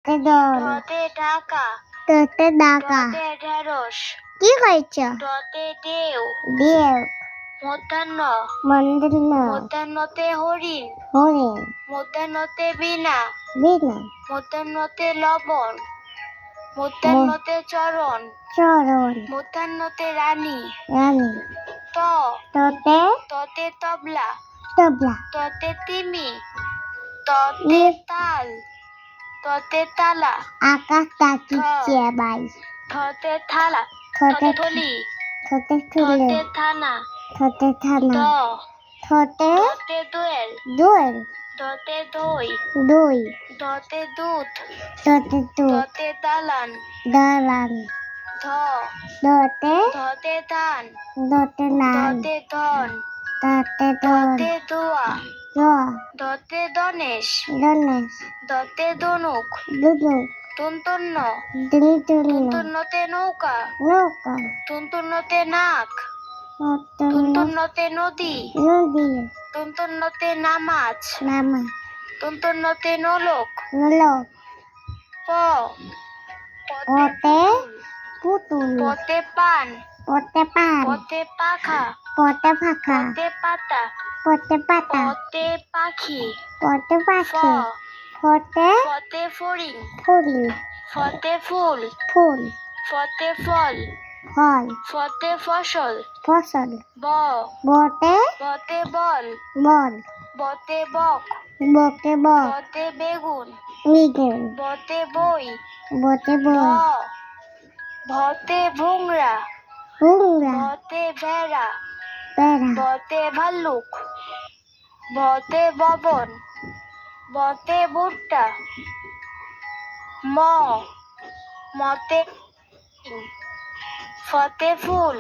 দল ঢতে ঢাকা তোতে ডাকা ঢতে ঢেঁড়স কি কইছ ঢতে ঢেউ দেও মধ্যাহ্ন মন্দির মধ্যাহ্নতে হরিণ হরিণ মধ্যাহ্নতে বীণা বিনা মধ্যাহ্নতে লবণ মধ্যাহ্নতে চরণ চরণ মধ্যাহ্নতে রানী রানী ত তোতে ততে তবলা তবলা ততে তিমি ততে তাল ততে তালা আকাশ তাকিয়ে বাই থতে থালা থতে থতে থলি থতে তুলে থতে থানা থতে থানা দ থতে ধতে দোয়েল দোল ধতে দই দই ধতে দুধ তোতে তো ধতে দালান দালান ধ দতে ধতে ধান দতে নান ধতে ধন তাতে দন ধতে দোয়া জোয়া ধতে দনেশ গণেশ ধতে ধনুক দুদু তুন্তন্ন দিনতুন্ন তুন্তন্নতে নৌকা নৌকা তুন্তন্নতে নাক নতুন তুন্তন্নতে নদী নদী তুন্তন্নতে নামাজ নামা তুন্তন্নতে নোলক নলক প পতে পুতুল পতে পান পতে পান পতে পাখা পতে ফাঁকা পতে পাতা পতে পাতা পতে পাখি পতে ফ পাখি ফতে ফতে ফড়িং ফুলি ফতে ফুল ফুল ফতে ফল ফল ফতে ফসল ফসল ব বতে বতে বল বল বতে বক বকে বক বতে বেগুন বিগুন বতে বই বতে ভ বই ভতে ভুংরা হুংরা ভতে ভেড়া পেরা ভতে ভাল্লুক ভতে ভবন বতে ভুট্টা ম মতে ফতে ফুল